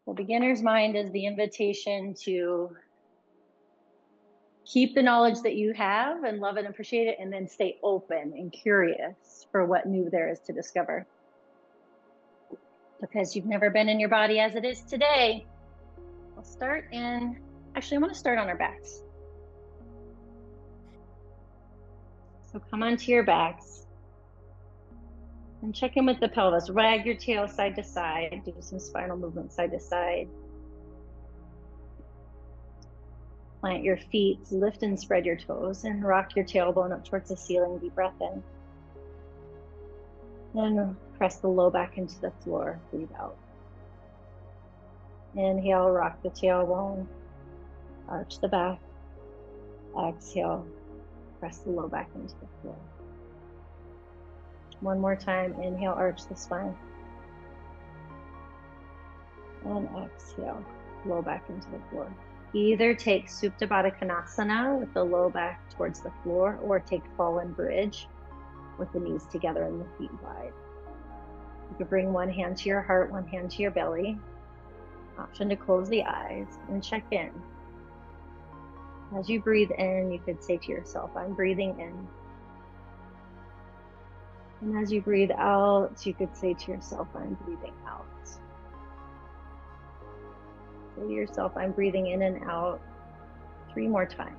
The beginner's mind is the invitation to keep the knowledge that you have and love it and appreciate it, and then stay open and curious for what new there is to discover. Because you've never been in your body as it is today, we'll start in, actually, I want to start on our backs. So come onto your backs and check in with the pelvis. Wag your tail side to side, do some spinal movement side to side. Plant your feet, lift and spread your toes, and rock your tailbone up towards the ceiling. Deep breath in. Then press the low back into the floor. Breathe out. Inhale, rock the tailbone, arch the back. Exhale, press the low back into the floor. One more time. Inhale, arch the spine. And exhale, low back into the floor. Either take Supta Baddha Konasana with the low back towards the floor, or take Fallen Bridge with the knees together and the feet wide. You can bring one hand to your heart, one hand to your belly. Option to close the eyes and check in. As you breathe in, you could say to yourself, I'm breathing in. And as you breathe out, you could say to yourself, I'm breathing out. Say to yourself, I'm breathing in and out 3 more times.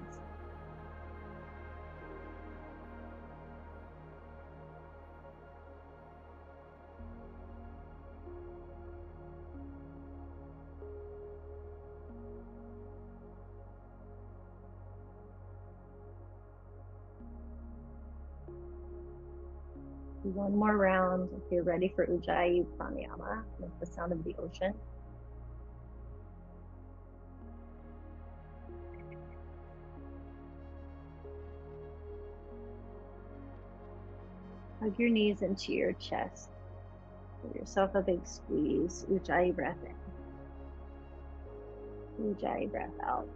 One more round if you're ready for Ujjayi Pranayama with the sound of the ocean. Hug your knees into your chest. Give yourself a big squeeze. Ujjayi breath in. Ujjayi breath out.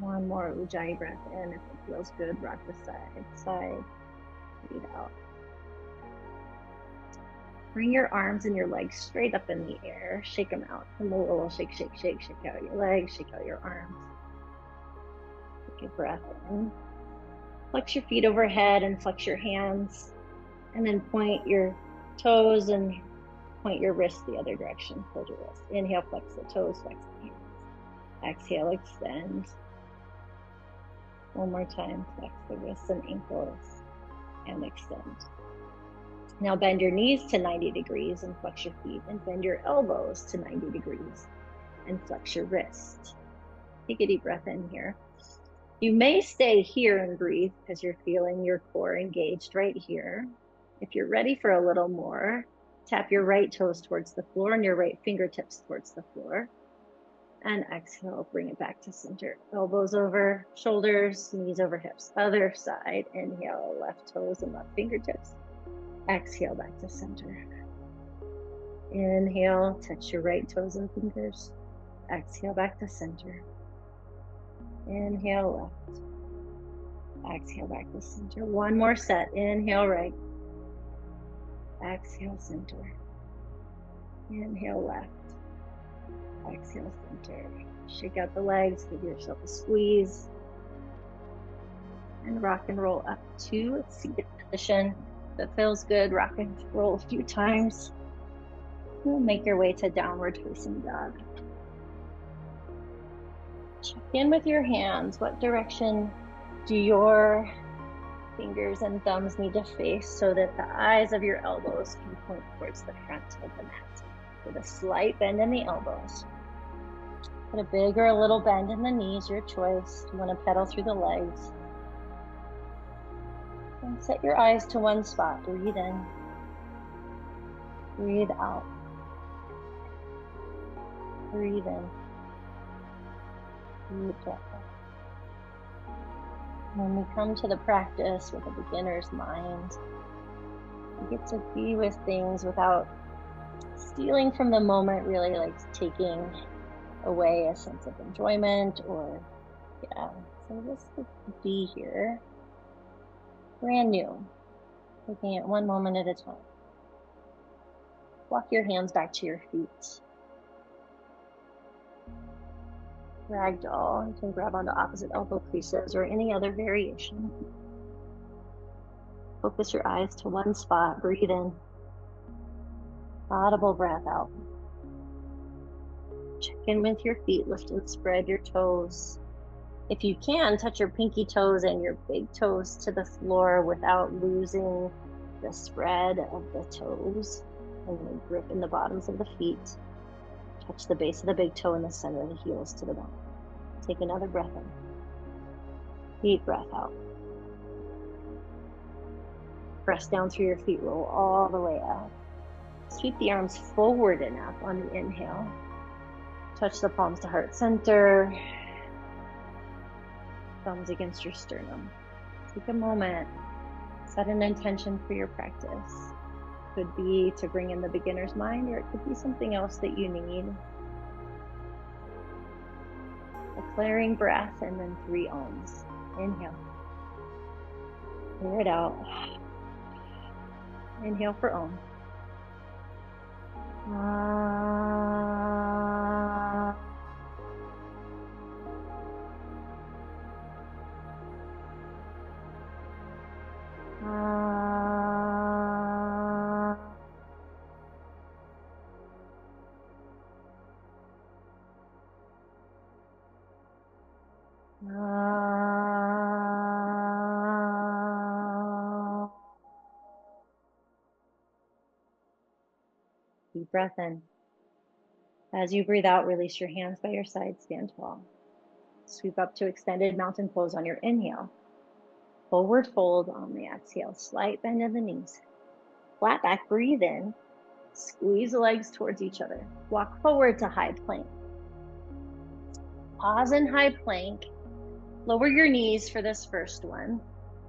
One more Ujjayi breath in. If it feels good, rock the side. Breathe out. Bring your arms and your legs straight up in the air. Shake them out. A little shake, shake, shake. Shake out your legs. Shake out your arms. Take a breath in. Flex your feet overhead and flex your hands. And then point your toes and point your wrists the other direction. Close your wrists. Inhale, flex the toes, flex the hands. Exhale, extend. One more time, flex the wrists and ankles and extend. Now bend your knees to 90 degrees and flex your feet, and bend your elbows to 90 degrees and flex your wrist. Take a deep breath in here. You may stay here and breathe because you're feeling your core engaged right here. If you're ready for a little more, tap your right toes towards the floor and your right fingertips towards the floor. And exhale, bring it back to center. Elbows over shoulders, knees over hips. Other side, inhale, left toes and left fingertips. Exhale, back to center. Inhale, touch your right toes and fingers. Exhale, back to center. Inhale, left. Exhale, back to center. One more set. Inhale, right. Exhale, center. Inhale, left. Exhale, center. Shake out the legs, give yourself a squeeze. And rock and roll up to a seated position. If it feels good, rock and roll a few times. You'll make your way to downward facing dog. Check in with your hands. What direction do your fingers and thumbs need to face so that the eyes of your elbows can point towards the front of the mat? With a slight bend in the elbows. Put a big or a little bend in the knees, your choice. You want to pedal through the legs. And set your eyes to one spot. Breathe in. Breathe out. Breathe in. Breathe out. When we come to the practice with a beginner's mind, we get to be with things without stealing from the moment, really like taking away a sense of enjoyment or, so just to be here, brand new, taking it one moment at a time. Walk your hands back to your feet. Ragdoll. You can grab onto opposite elbow creases or any other variation. Focus your eyes to one spot. Breathe in. Audible breath out. Check in with your feet. Lift and spread your toes. If you can, touch your pinky toes and your big toes to the floor without losing the spread of the toes. And then grip in the bottoms of the feet. Touch the base of the big toe and the center of the heels to the bottom. Take another breath in. Deep breath out. Press down through your feet, roll all the way up. Sweep the arms forward and up on the inhale. Touch the palms to heart center. Thumbs against your sternum. Take a moment. Set an intention for your practice. Could be to bring in the beginner's mind, or it could be something else that you need. A clearing breath and then 3 ohms. Inhale. Clear it out. Inhale for Om. Deep breath in. As you breathe out, release your hands by your side, stand tall. Sweep up to extended mountain pose on your inhale. Forward fold on the exhale, slight bend in the knees. Flat back, breathe in. Squeeze the legs towards each other. Walk forward to high plank. Pause in high plank. Lower your knees for this first one.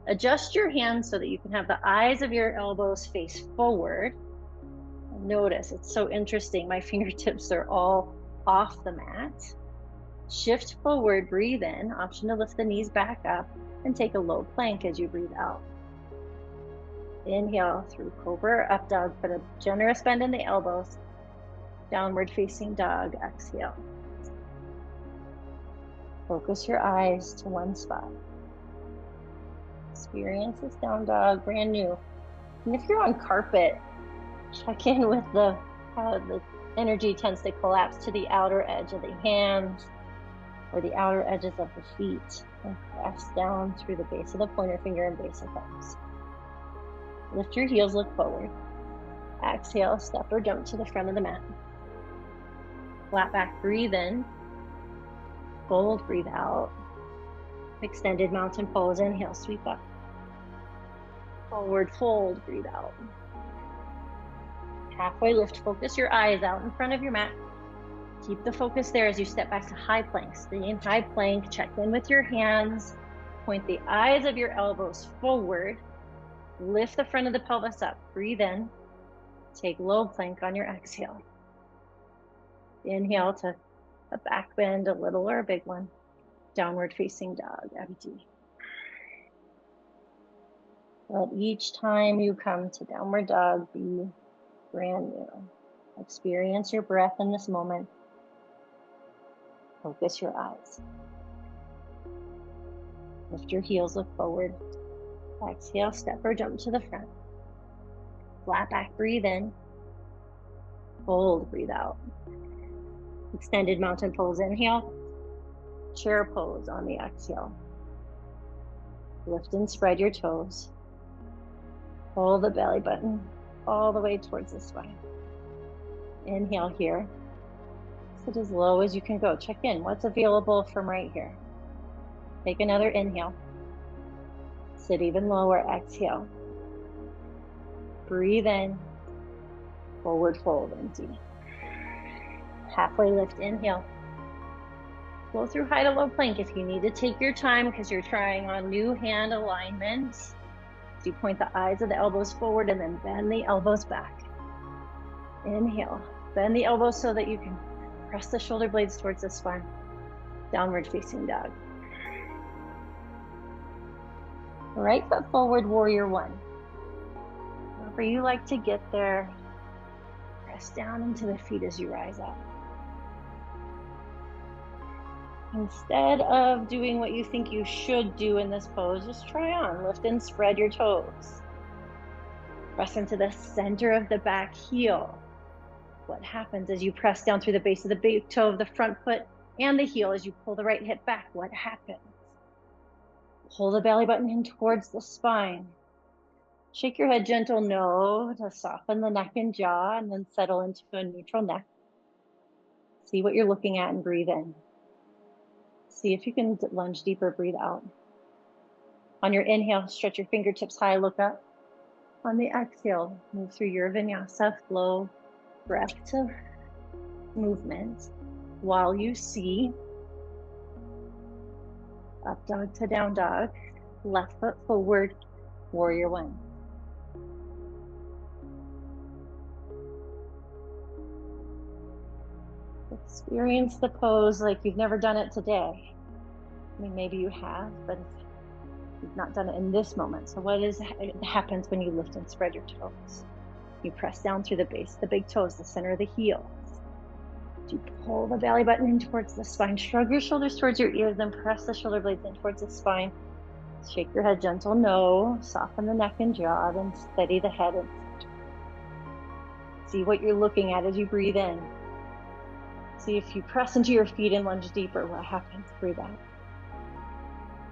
Adjust your hands so that you can have the eyes of your elbows face forward. Notice, it's so interesting. My fingertips are all off the mat. Shift forward, breathe in. Option to lift the knees back up and take a low plank as you breathe out. Inhale through Cobra, Up Dog. Put a generous bend in the elbows. Downward Facing Dog, exhale. Focus your eyes to one spot. Experience this down dog, brand new. And if you're on carpet, check in with how the energy tends to collapse to the outer edge of the hands or the outer edges of the feet, and press down through the base of the pointer finger and base of thumbs. Lift your heels, look forward. Exhale, step or jump to the front of the mat. Flat back, breathe in. Fold, breathe out. Extended mountain pose, inhale, sweep up. Forward fold, breathe out. Halfway lift, focus your eyes out in front of your mat. Keep the focus there as you step back to high plank. Stay in high plank, check in with your hands. Point the eyes of your elbows forward. Lift the front of the pelvis up, breathe in. Take low plank on your exhale. Inhale to a back bend, a little or a big one. Downward Facing Dog, empty. Let each time you come to Downward Dog be brand new. Experience your breath in this moment. Focus your eyes. Lift your heels, look forward. Exhale, step or jump to the front. Flat back, breathe in. Fold, breathe out. Extended mountain pose, inhale. Chair pose on the exhale. Lift and spread your toes. Pull the belly button all the way towards the spine. Inhale here. Sit as low as you can go. Check in. What's available from right here? Take another inhale. Sit even lower. Exhale. Breathe in. Forward fold, empty. Halfway lift, inhale. Flow through high to low plank if you need to take your time because you're trying on new hand alignments. So you point the eyes of the elbows forward and then bend the elbows back. Inhale. Bend the elbows so that you can press the shoulder blades towards the spine. Downward Facing Dog. Right foot forward, Warrior One. Whenever you like to get there, press down into the feet as you rise up. Instead of doing what you think you should do in this pose, just try on. Lift and spread your toes. Press into the center of the back heel. What happens as you press down through the base of the big toe of the front foot and the heel as you pull the right hip back? What happens? Pull the belly button in towards the spine. Shake your head gentle no to soften the neck and jaw, and then settle into a neutral neck. See what you're looking at and breathe in. See if you can lunge deeper, breathe out. On your inhale, stretch your fingertips high, look up. On the exhale, move through your vinyasa flow, breath to movement, while you see up dog to down dog, left foot forward, warrior one. Experience the pose like you've never done it today. I mean, maybe you have, but you've not done it in this moment. So what happens when you lift and spread your toes? You press down through the base, the big toes, the center of the heel. You pull the belly button in towards the spine. Shrug your shoulders towards your ears, then press the shoulder blades in towards the spine. Shake your head gentle no. Soften the neck and jaw, then steady the head. And see what you're looking at as you breathe in. See if you press into your feet and lunge deeper, what happens? Breathe out.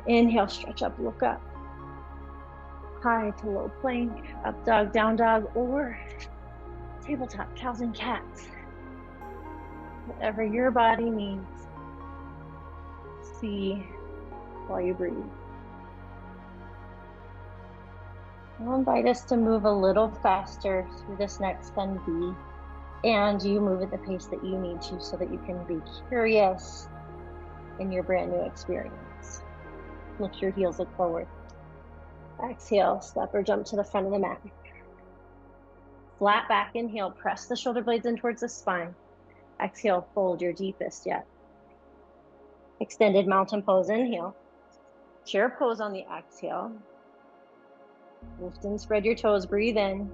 Inhale, stretch up, look up. High to low plank, up dog, down dog, or tabletop, cows and cats. Whatever your body needs. See while you breathe. I'll invite us to move a little faster through this next 10B, and you move at the pace that you need to so that you can be curious in your brand new experience. Lift your heels, look forward. Exhale, step or jump to the front of the mat. Flat back, inhale, press the shoulder blades in towards the spine. Exhale, fold your deepest yet. Extended mountain pose, inhale. Chair pose on the exhale. Lift and spread your toes, breathe in.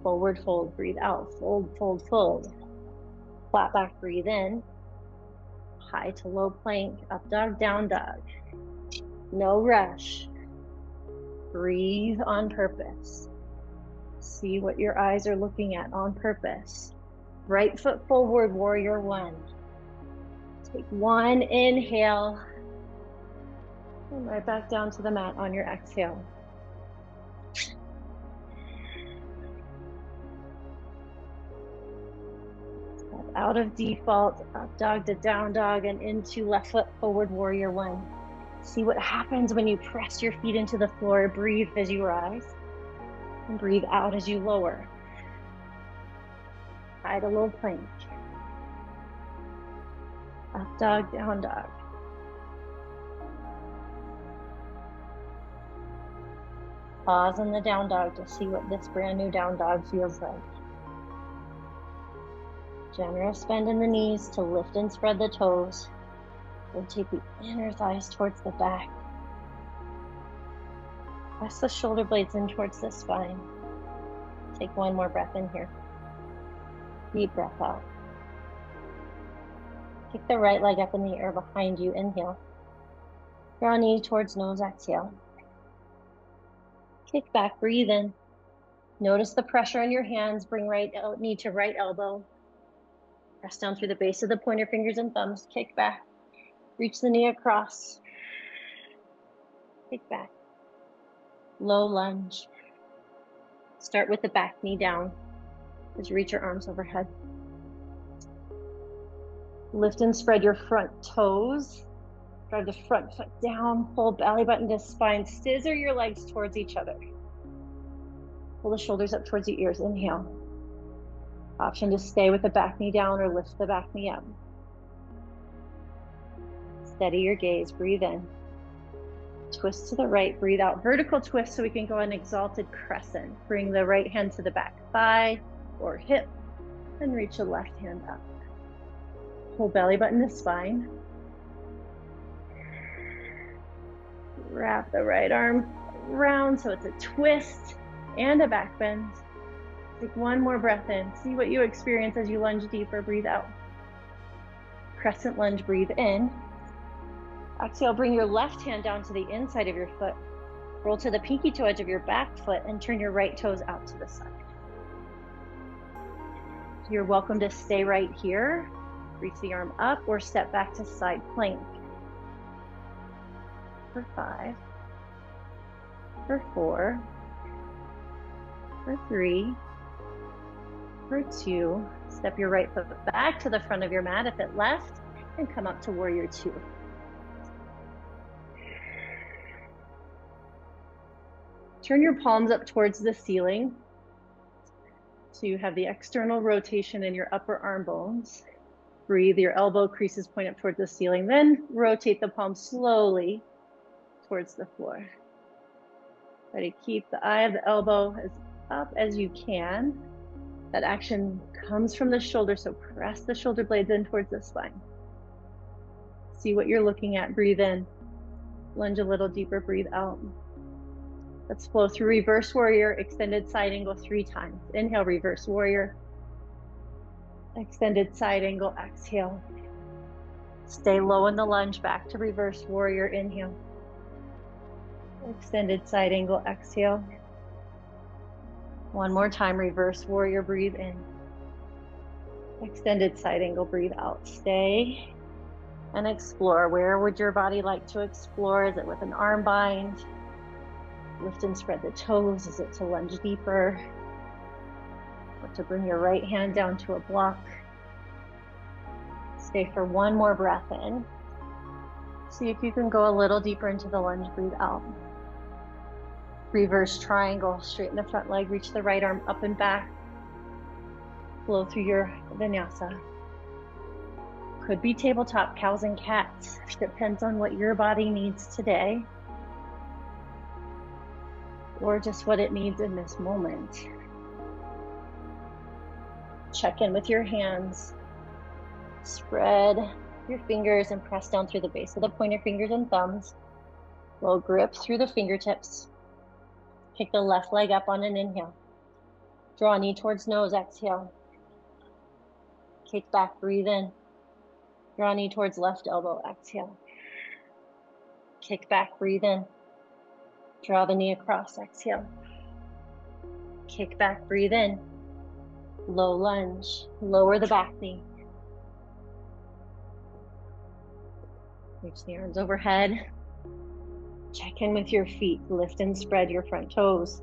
Forward fold, breathe out. Fold, fold, fold. Flat back, breathe in. High to low plank, up dog, down dog. No rush. Breathe on purpose. See what your eyes are looking at on purpose. Right foot forward, warrior one. Take one inhale. And right back down to the mat on your exhale. Step out of default, up dog to down dog, and into left foot forward, warrior one. See what happens when you press your feet into the floor. Breathe as you rise. And breathe out as you lower. High to low plank. Up dog, down dog. Pause in the down dog to see what this brand new down dog feels like. Generous bend in the knees to lift and spread the toes. Rotate the inner thighs towards the back. Press the shoulder blades in towards the spine. Take one more breath in here. Deep breath out. Kick the right leg up in the air behind you, inhale. Draw knee towards nose, exhale. Kick back, breathe in. Notice the pressure in your hands. Bring right knee to right elbow. Press down through the base of the pointer fingers and thumbs. Kick back. Reach the knee across. Kick back. Low lunge. Start with the back knee down as you reach your arms overhead. Lift and spread your front toes. Drive the front foot down. Pull belly button to spine. Scissor your legs towards each other. Pull the shoulders up towards your ears. Inhale. Option to stay with the back knee down or lift the back knee up. Steady your gaze. Breathe in. Twist to the right. Breathe out. Vertical twist so we can go an exalted crescent. Bring the right hand to the back thigh or hip and reach the left hand up. Pull belly button to spine. Wrap the right arm around so it's a twist and a back bend. Take one more breath in. See what you experience as you lunge deeper. Breathe out. Crescent lunge, breathe in. Exhale, bring your left hand down to the inside of your foot. Roll to the pinky toe edge of your back foot and turn your right toes out to the side. You're welcome to stay right here. Reach the arm up or step back to side plank. For 5, for 4, for 3, for 2. Step your right foot back to the front of your mat if it left, and come up to warrior 2. Turn your palms up towards the ceiling so you have the external rotation in your upper arm bones. Breathe, your elbow creases point up towards the ceiling, then rotate the palms slowly towards the floor. Try to keep the eye of the elbow as up as you can. That action comes from the shoulder, so press the shoulder blades in towards the spine. See what you're looking at. Breathe in. Lunge a little deeper. Breathe out. Let's flow through reverse warrior, extended side angle 3 times. Inhale, reverse warrior. Extended side angle, exhale. Stay low in the lunge, back to reverse warrior, inhale. Extended side angle, exhale. One more time, reverse warrior, breathe in. Extended side angle, breathe out. Stay and explore. Where would your body like to explore? Is it with an arm bind? Lift and spread the toes. Is it to lunge deeper? Or to bring your right hand down to a block? Stay for one more breath in. See if you can go a little deeper into the lunge. Breathe out. Reverse triangle. Straighten the front leg. Reach the right arm up and back. Flow through your vinyasa. Could be tabletop cows and cats. Depends on what your body needs today. Or just what it needs in this moment. Check in with your hands. Spread your fingers and press down through the base of the pointer fingers and thumbs. Low grip through the fingertips. Kick the left leg up on an inhale. Draw knee towards nose, exhale. Kick back, breathe in. Draw knee towards left elbow, exhale. Kick back, breathe in. Draw the knee across, exhale. Kick back, breathe in. Low lunge, lower the back knee. Reach the arms overhead. Check in with your feet. Lift and spread your front toes.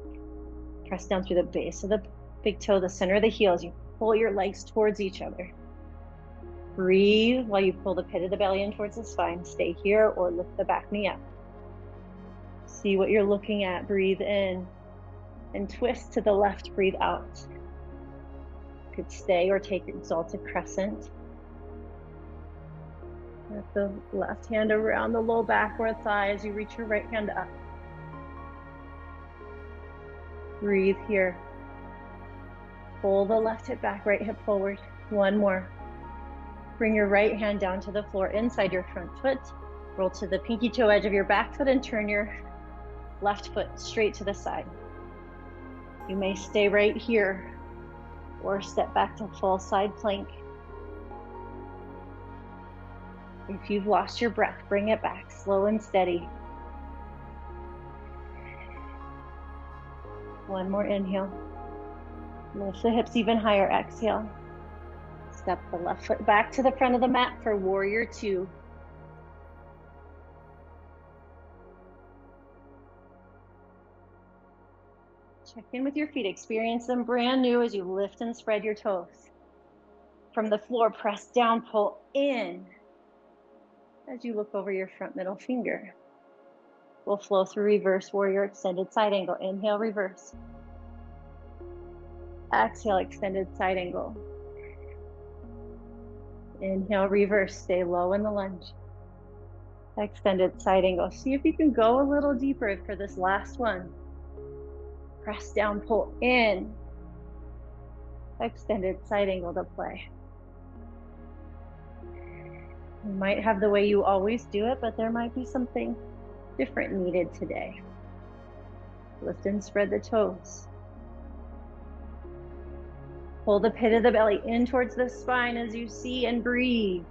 Press down through the base of the big toe, the center of the heels. You pull your legs towards each other. Breathe while you pull the pit of the belly in towards the spine. Stay here or lift the back knee up. See what you're looking at. Breathe in and twist to the left. Breathe out. You could stay or take exalted crescent. Let the left hand around the low back or thigh as you reach your right hand up. Breathe here. Pull the left hip back, right hip forward. One more. Bring your right hand down to the floor inside your front foot. Roll to the pinky toe edge of your back foot and turn your left foot straight to the side. You may stay right here or step back to full side plank. If you've lost your breath, bring it back slow and steady. One more inhale. Lift the hips even higher, exhale. Step the left foot back to the front of the mat for warrior 2. Check in with your feet. Experience them brand new as you lift and spread your toes. From the floor, press down, pull in as you look over your front middle finger. We'll flow through reverse warrior, extended side angle. Inhale, reverse. Exhale, extended side angle. Inhale, reverse. Stay low in the lunge. Extended side angle. See if you can go a little deeper for this last one. Press down, pull in. Extended side angle to play. You might have the way you always do it, but there might be something different needed today. Lift and spread the toes. Pull the pit of the belly in towards the spine as you see and breathe.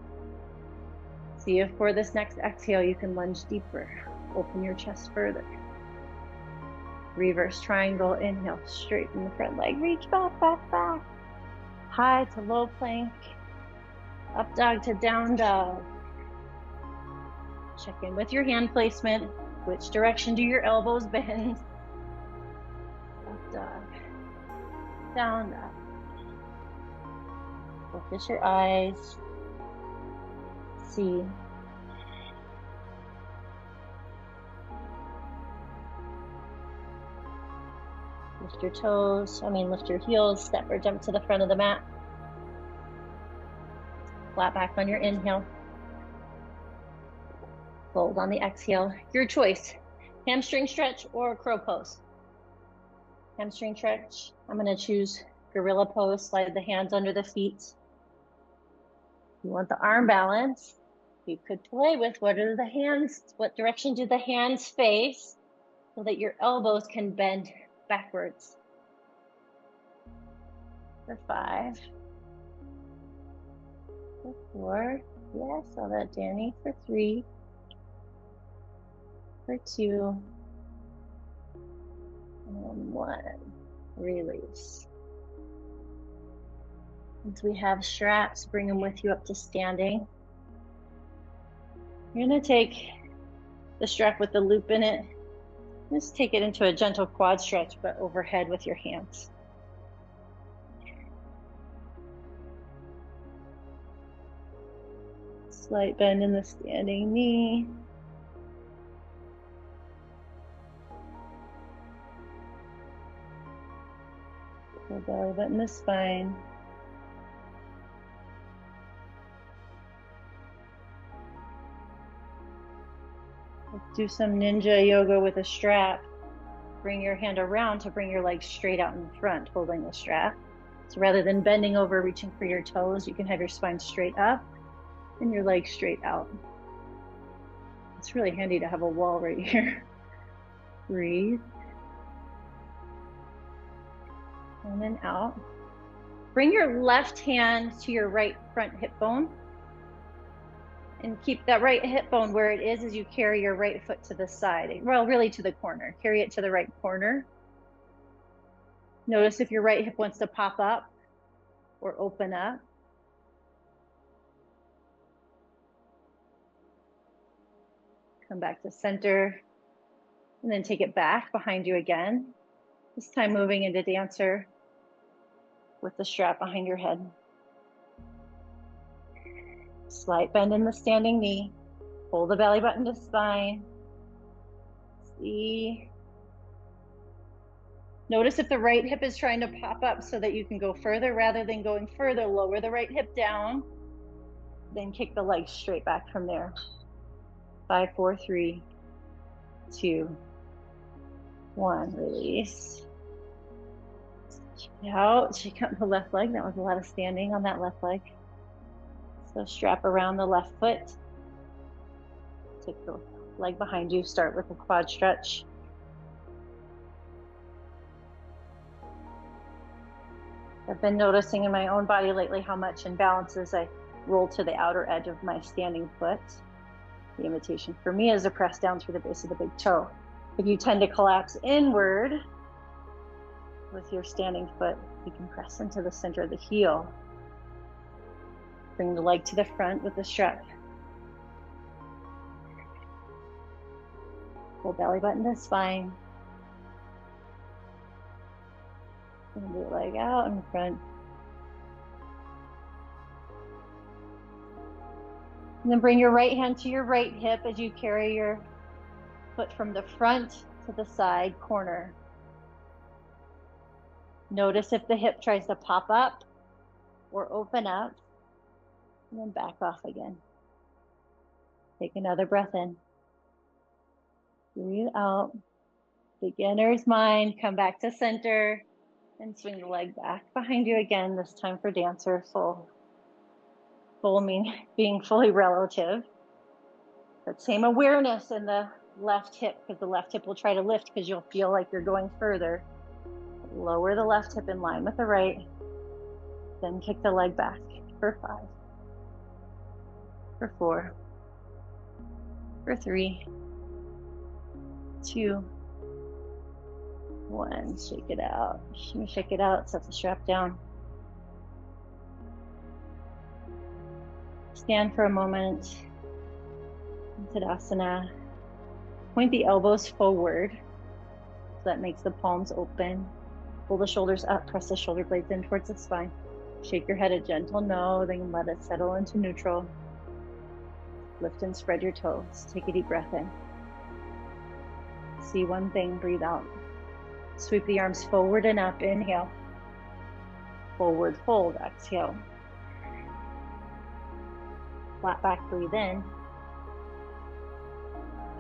See if for this next exhale you can lunge deeper. Open your chest further. Reverse triangle, inhale, straighten the front leg, reach back, back, back. High to low plank, up dog to down dog. Check in with your hand placement. Which direction do your elbows bend? Up dog, down dog. Focus your eyes. See. Lift your toes, lift your heels, step or jump to the front of the mat. Flat back on your inhale. Fold on the exhale. Your choice, hamstring stretch or crow pose. Hamstring stretch, I'm gonna choose gorilla pose, slide the hands under the feet. You want the arm balance, you could play with what direction do the hands face so that your elbows can bend backwards. For 5. For 4. Yeah, saw that, Danny. For 3. For 2. And 1. Release. Once we have straps, bring them with you up to standing. You're gonna take the strap with the loop in it. Just take it into a gentle quad stretch, but overhead with your hands. Slight bend in the standing knee. Pull belly button the spine. Let's do some ninja yoga with a strap. Bring your hand around to bring your legs straight out in front, holding the strap. So rather than bending over, reaching for your toes, you can have your spine straight up and your legs straight out. It's really handy to have a wall right here. Breathe. And then out. Bring your left hand to your right front hip bone. And keep that right hip bone where it is as you carry your right foot to the side. Well, really to the corner. Carry it to the right corner. Notice if your right hip wants to pop up or open up. Come back to center. And then take it back behind you again. This time moving into dancer with the strap behind your head. Slight bend in the standing knee. Pull the belly button to spine. See. Notice if the right hip is trying to pop up so that you can go further rather than going further. Lower the right hip down. Then kick the legs straight back from there. 5, 4, 3, 2, 1. Release. Shake out the left leg. That was a lot of standing on that left leg. So strap around the left foot. Take the leg behind you. Start with a quad stretch. I've been noticing in my own body lately how much imbalances I roll to the outer edge of my standing foot. The invitation for me is to press down through the base of the big toe. If you tend to collapse inward with your standing foot, you can press into the center of the heel. Bring the leg to the front with the strap. Pull belly button to spine. Send your leg out in front. And then bring your right hand to your right hip as you carry your foot from the front to the side corner. Notice if the hip tries to pop up or open up. And then back off again. Take another breath in. Breathe out. Beginner's mind. Come back to center. And swing the leg back behind you again. This time for dancer. Full mean being fully relative. That same awareness in the left hip, because the left hip will try to lift because you'll feel like you're going further. Lower the left hip in line with the right. Then kick the leg back for 5, for 4, for 3, 2, 1. Shake it out. Shake it out. Set the strap down. Stand for a moment. Tadasana. Point the elbows forward. So that makes the palms open. Pull the shoulders up. Press the shoulder blades in towards the spine. Shake your head a gentle no. Then let it settle into neutral. Lift and spread your toes. Take a deep breath in. See one thing. Breathe out. Sweep the arms forward and up. Inhale. Forward fold. Exhale. Flat back. Breathe in.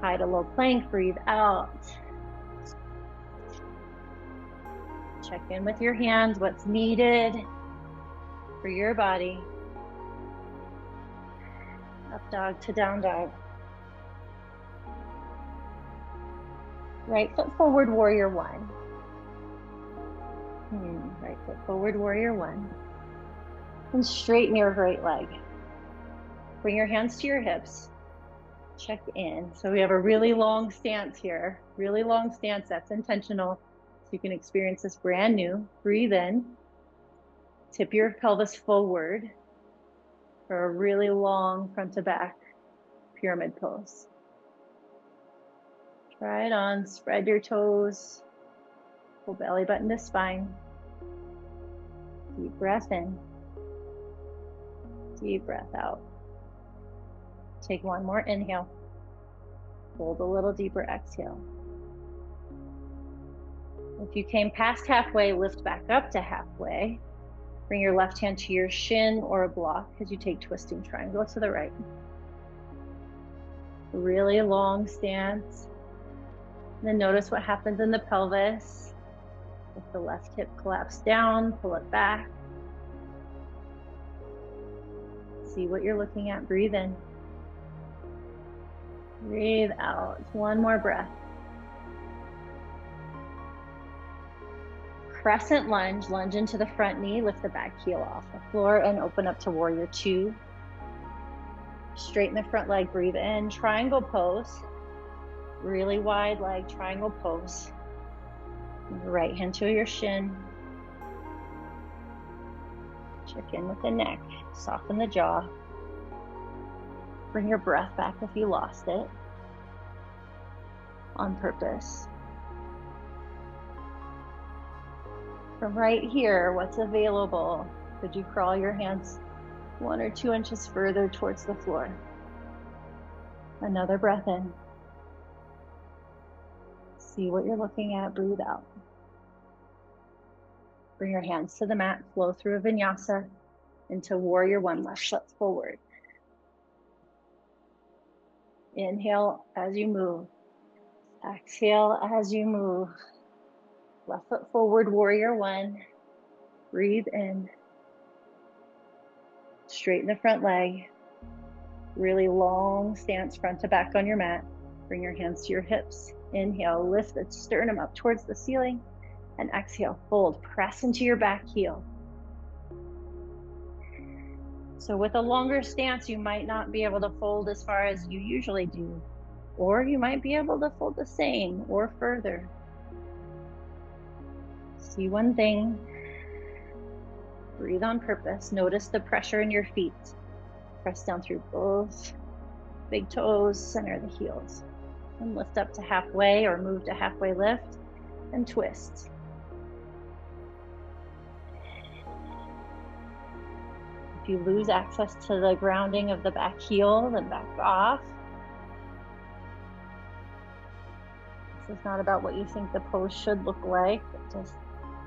High to low plank. Breathe out. Check in with your hands. What's needed for your body. Up dog to down dog. Right foot forward, warrior 1. Right foot forward, warrior 1. And straighten your right leg. Bring your hands to your hips. Check in. So we have a really long stance here. Really long stance. That's intentional. So you can experience this brand new. Breathe in. Tip your pelvis forward for a really long front to back pyramid pose. Try it on. Spread your toes. Pull belly button to spine. Deep breath in. Deep breath out. Take one more inhale. Hold a little deeper exhale. If you came past halfway, lift back up to halfway. Bring your left hand to your shin or a block as you take twisting triangle to the right. Really long stance. And then notice what happens in the pelvis. If the left hip collapses down, pull it back. See what you're looking at. Breathe in. Breathe out. One more breath. Crescent lunge. Lunge into the front knee. Lift the back heel off the floor and open up to warrior 2. Straighten the front leg. Breathe in. Triangle pose. Really wide leg. Triangle pose. Right hand to your shin. Check in with the neck. Soften the jaw. Bring your breath back if you lost it. On purpose. From right here, what's available? Could you crawl your hands 1 or 2 inches further towards the floor? Another breath in. See what you're looking at. Breathe out. Bring your hands to the mat. Flow through a vinyasa into warrior 1. Left foot forward. Inhale as you move. Exhale as you move. Left foot forward, warrior 1. Breathe in. Straighten the front leg. Really long stance front to back on your mat. Bring your hands to your hips. Inhale, lift the sternum up towards the ceiling. And exhale, fold. Press into your back heel. So with a longer stance, you might not be able to fold as far as you usually do. Or you might be able to fold the same or further. See one thing. Breathe on purpose. Notice the pressure in your feet. Press down through both big toes, center the heels. And lift up to halfway or move to halfway lift and twist. If you lose access to the grounding of the back heel, then back off. This is not about what you think the pose should look like, but just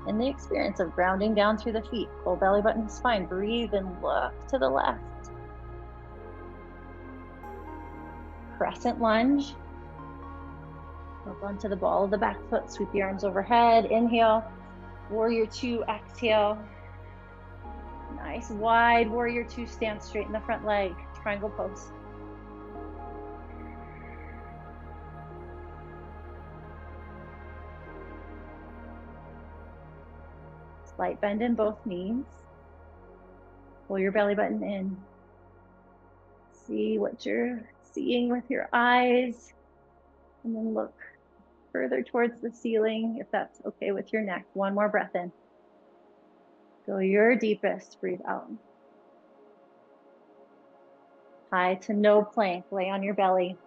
in the experience of grounding down through the feet. Pull belly button to spine. Breathe and look to the left. Crescent lunge. Up onto the ball of the back foot. Sweep the arms overhead. Inhale. Warrior 2. Exhale. Nice wide warrior 2 stance. Straighten the front leg. Triangle pose. Slight bend in both knees. Pull your belly button in. See what you're seeing with your eyes. And then look further towards the ceiling if that's okay with your neck. One more breath in. Go your deepest, breathe out. High to no plank, lay on your belly.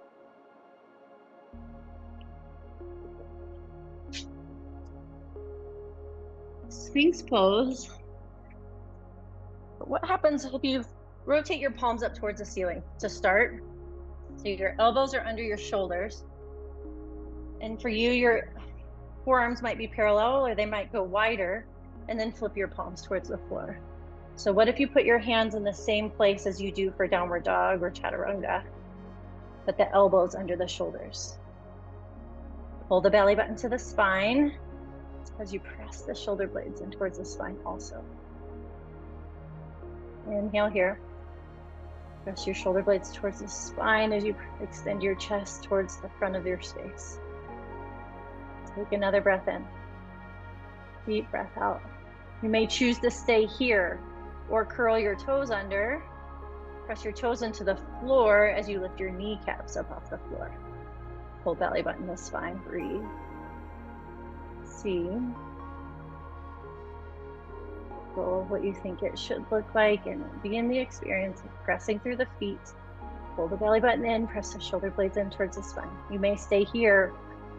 Sphinx pose. What happens if you rotate your palms up towards the ceiling to start? So your elbows are under your shoulders. And for you, your forearms might be parallel or they might go wider, and then flip your palms towards the floor. So what if you put your hands in the same place as you do for downward dog or chaturanga, but the elbows under the shoulders? Pull the belly button to the spine as you press the shoulder blades in towards the spine also. Inhale here. Press your shoulder blades towards the spine as you extend your chest towards the front of your space. Take another breath in. Deep breath out. You may choose to stay here or curl your toes under. Press your toes into the floor as you lift your kneecaps up off the floor. Pull belly button to spine. Breathe. See. Go what you think it should look like and begin the experience of pressing through the feet. Pull the belly button in, press the shoulder blades in towards the spine. You may stay here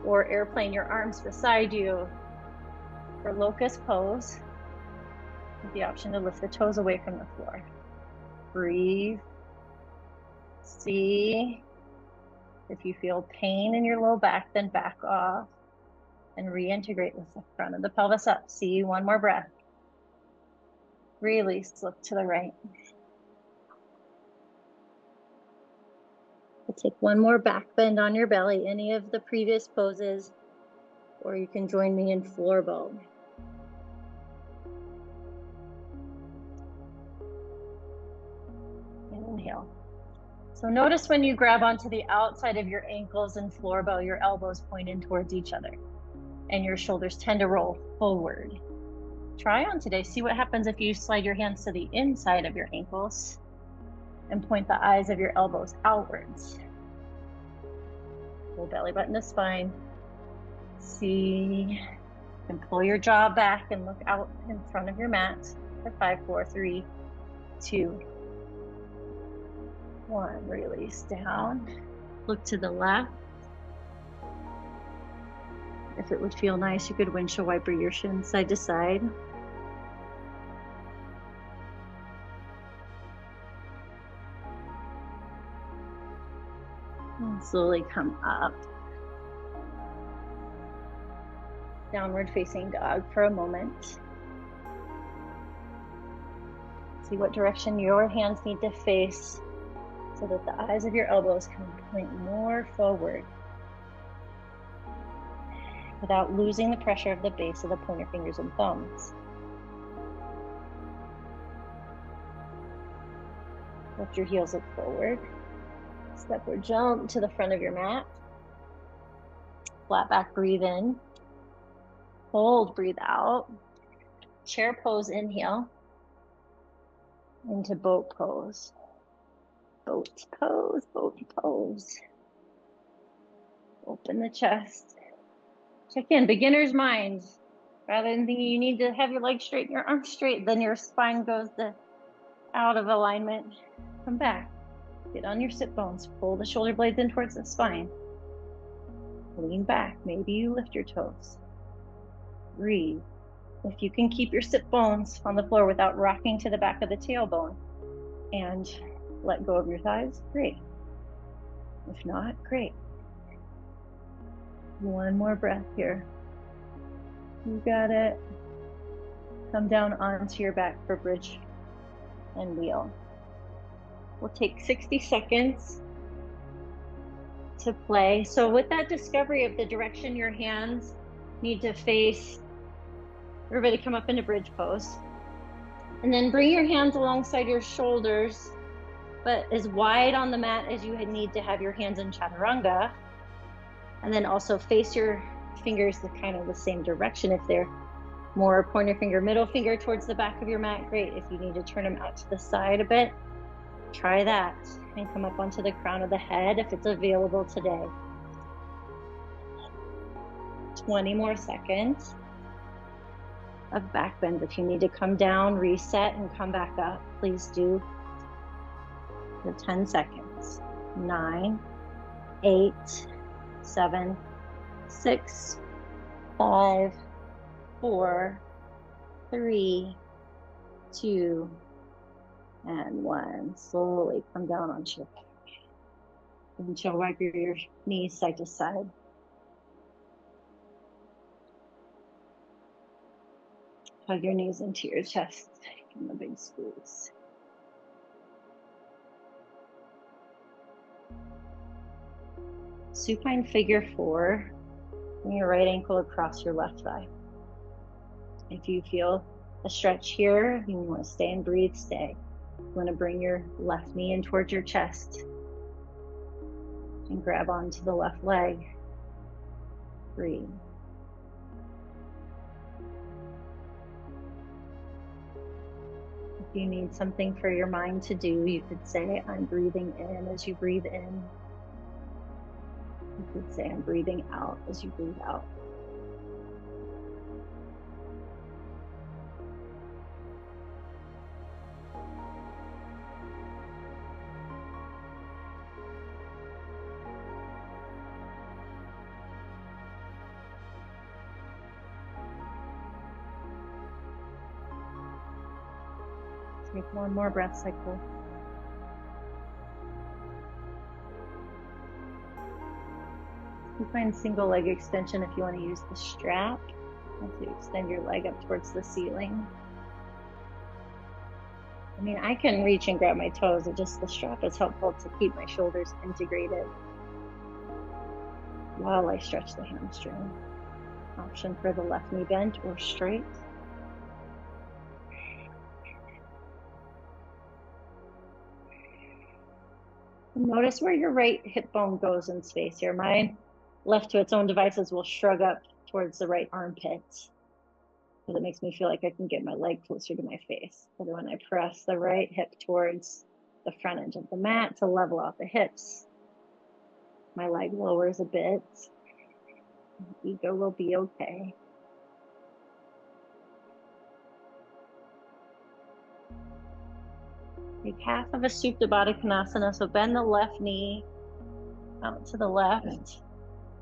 or airplane your arms beside you for locust pose with the option to lift the toes away from the floor. Breathe. See. If you feel pain in your low back, then back off and reintegrate with the front of the pelvis up. See, one more breath. Release, look to the right. We'll take one more back bend on your belly, any of the previous poses, or you can join me in floor bow. And inhale. So notice when you grab onto the outside of your ankles in floor bow, your elbows point in towards each other and your shoulders tend to roll forward. Try on today. See what happens if you slide your hands to the inside of your ankles and point the eyes of your elbows outwards. Pull belly button to spine. See, and pull your jaw back and look out in front of your mat for 5, 4, 3, 2, 1. Release down. Look to the left. If it would feel nice, you could windshield wiper your shins side to side. And slowly come up. Downward facing dog for a moment. See what direction your hands need to face so that the eyes of your elbows can point more forward without losing the pressure of the base of the pointer fingers and thumbs. Lift your heels up forward. Step or jump to the front of your mat. Flat back, breathe in. Hold, breathe out. Chair pose, inhale. Into boat pose. Boat pose, boat pose. Open the chest. Check in, beginner's mind. Rather than thinking you need to have your legs straight and your arms straight, then your spine goes out of alignment. Come back. Get on your sit bones. Pull the shoulder blades in towards the spine. Lean back. Maybe you lift your toes. Breathe. If you can keep your sit bones on the floor without rocking to the back of the tailbone and let go of your thighs, great. If not, great. One more breath here. You got it. Come down onto your back for bridge and wheel. We'll take 60 seconds to play. So with that discovery of the direction your hands need to face, everybody come up into bridge pose. And then bring your hands alongside your shoulders, but as wide on the mat as you need to have your hands in chaturanga. And then also face your fingers the kind of the same direction if they're More pointer finger, middle finger towards the back of your mat. Great. If you need to turn them out to the side a bit, try that and come up onto the crown of the head if it's available today. 20 more seconds of back bend. If you need to come down, reset, and come back up, please do. For 10 seconds. 9, 8, 7, 6, 5, 4, 3, 2, and 1. Slowly come down onto your back. And chill, wipe your knees side to side. Hug your knees into your chest. Give them a big squeeze. Supine figure 4. Bring your right ankle across your left thigh. If you feel a stretch here, you want to stay and breathe, stay. You want to bring your left knee in towards your chest and grab onto the left leg. Breathe. If you need something for your mind to do, you could say, I'm breathing in as you breathe in. You could say, I'm breathing out as you breathe out. Take one more breath cycle. You find single leg extension if you want to use the strap as you extend your leg up towards the ceiling. I mean, I can reach and grab my toes, it just the strap is helpful to keep my shoulders integrated while I stretch the hamstring. Option for the left knee bent or straight. Notice where your right hip bone goes in space here. Mine, left to its own devices, will shrug up towards the right armpit. Because it makes me feel like I can get my leg closer to my face. But when I press the right hip towards the front edge of the mat to level out the hips, my leg lowers a bit. Ego will be okay. Take half of a Supta Baddha Konasana, so bend the left knee out to the left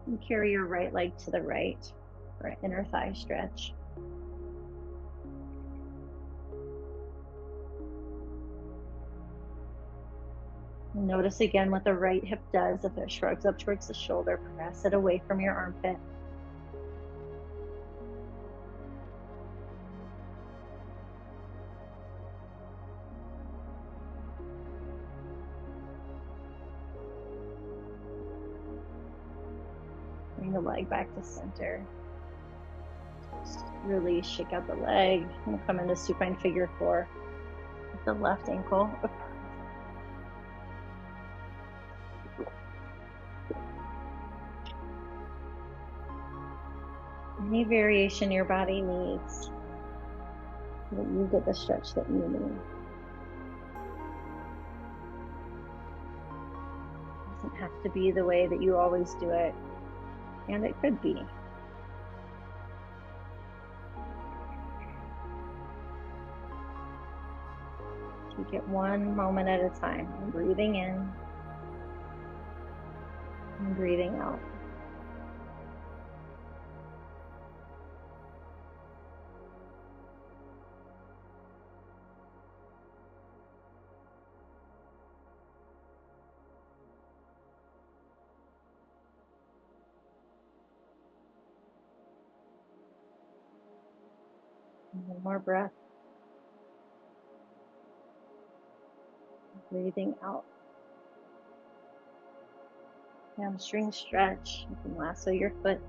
and carry your right leg to the right for an inner thigh stretch. And notice again what the right hip does. If it shrugs up towards the shoulder, press it away from your armpit. Bring the leg back to center. Release, shake out the leg, and come into supine figure 4 with the left ankle. Any variation your body needs, so that you get the stretch that you need. It doesn't have to be the way that you always do it, and it could be. Take it one moment at a time. I'm breathing in and breathing out. One more breath. Breathing out. Hamstring stretch. You can lasso your foot.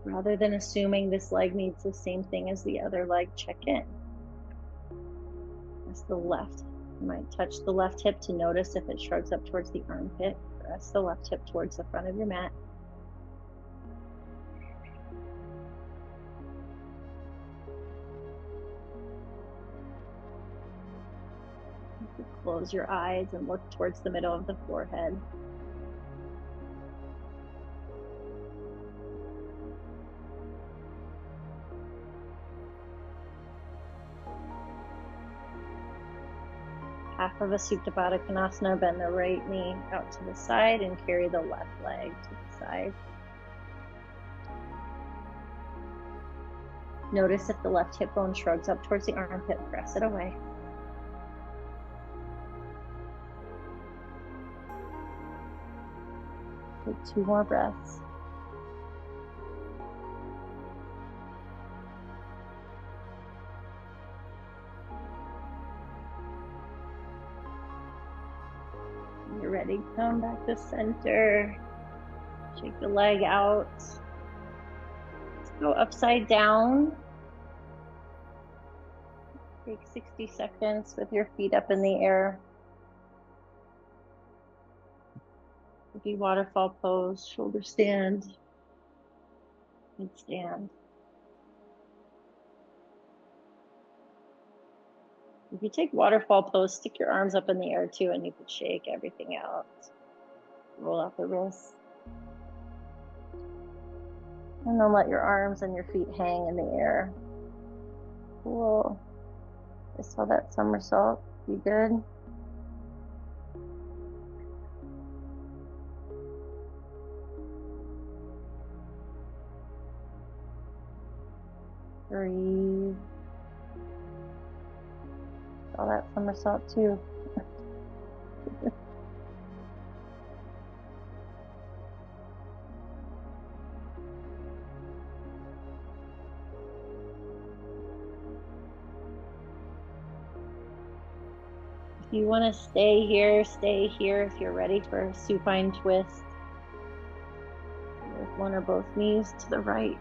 Rather than assuming this leg needs the same thing as the other leg, check in. Press the left. You might touch the left hip to notice if it shrugs up towards the armpit. Press the left hip towards the front of your mat. Close your eyes and look towards the middle of the forehead. Half of a Supta Baddha Konasana, bend the right knee out to the side and carry the left leg to the side. Notice if the left hip bone shrugs up towards the armpit, press it away. Take 2 more breaths. You're ready, come back to center. Shake the leg out. Let's go upside down. Take 60 seconds with your feet up in the air. Maybe waterfall pose, shoulder stand, headstand. If you take waterfall pose, stick your arms up in the air too, and you could shake everything out. Roll out the wrists. And then let your arms and your feet hang in the air. Cool. I saw that somersault. You good? Breathe. Saw that somersault too. If you want to stay here, stay here. If you're ready for a supine twist, with one or both knees to the right.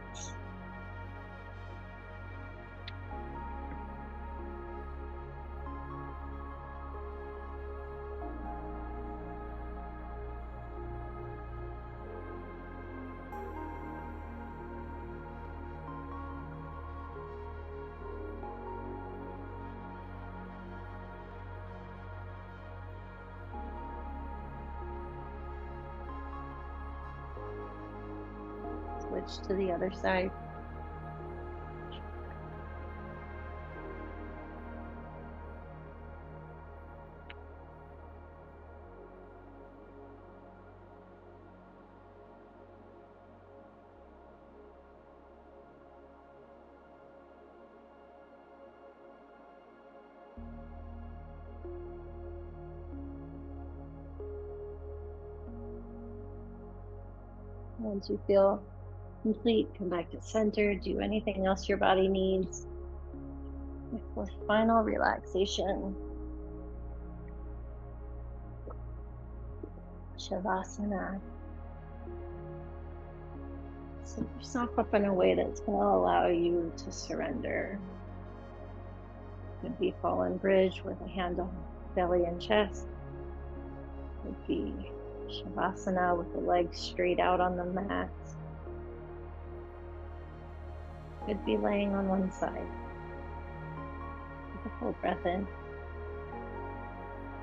Switch to the other side. Once you feel complete, come back to center. Do anything else your body needs. With final relaxation. Shavasana. Set yourself up in a way that's going to allow you to surrender. Could be fallen bridge with a hand on belly and chest. Could be Shavasana with the legs straight out on the mat. Could be laying on one side. Take a full breath in.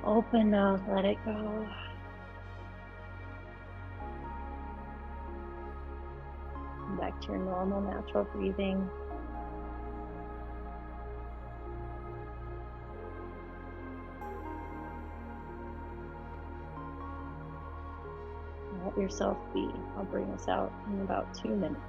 Open mouth, let it go. Come back to your normal, natural breathing. Let yourself be. I'll bring us out in about 2 minutes.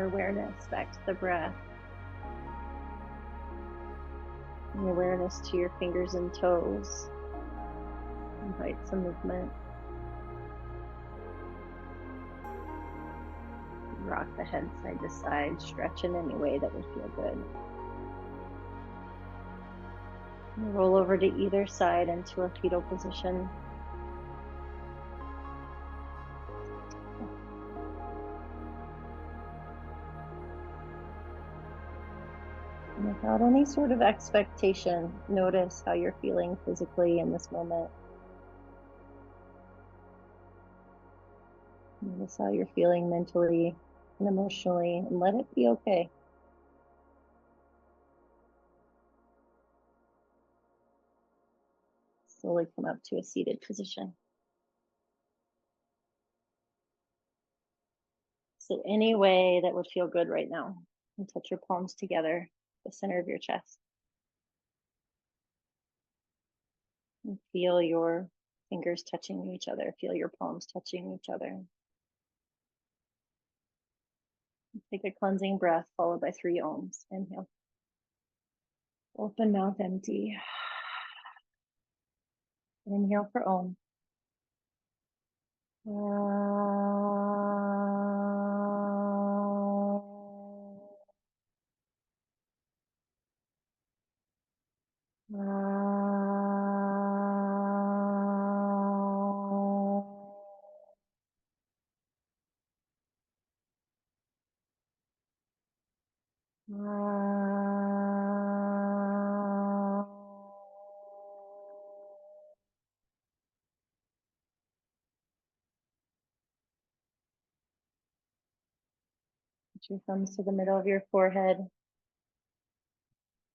your awareness back to the breath. And awareness to your fingers and toes. Invite some movement. Rock the head side to side, stretch in any way that would feel good. And roll over to either side into a fetal position. And without any sort of expectation, notice how you're feeling physically in this moment. Notice how you're feeling mentally and emotionally, and let it be okay. Slowly come up to a seated position. Sit any way that would feel good right now, and touch your palms together, the center of your chest. And feel your fingers touching each other. Feel your palms touching each other. Take a cleansing breath followed by 3 ohms. Inhale. Open mouth empty. Inhale for Om. Put your thumbs to the middle of your forehead.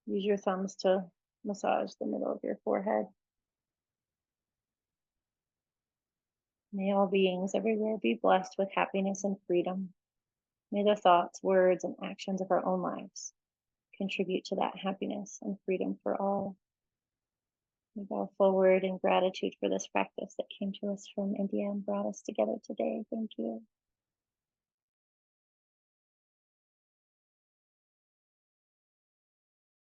Use your thumbs to massage the middle of your forehead. May all beings everywhere be blessed with happiness and freedom. May the thoughts, words, and actions of our own lives contribute to that happiness and freedom for all. We bow forward in gratitude for this practice that came to us from India and brought us together today. Thank you.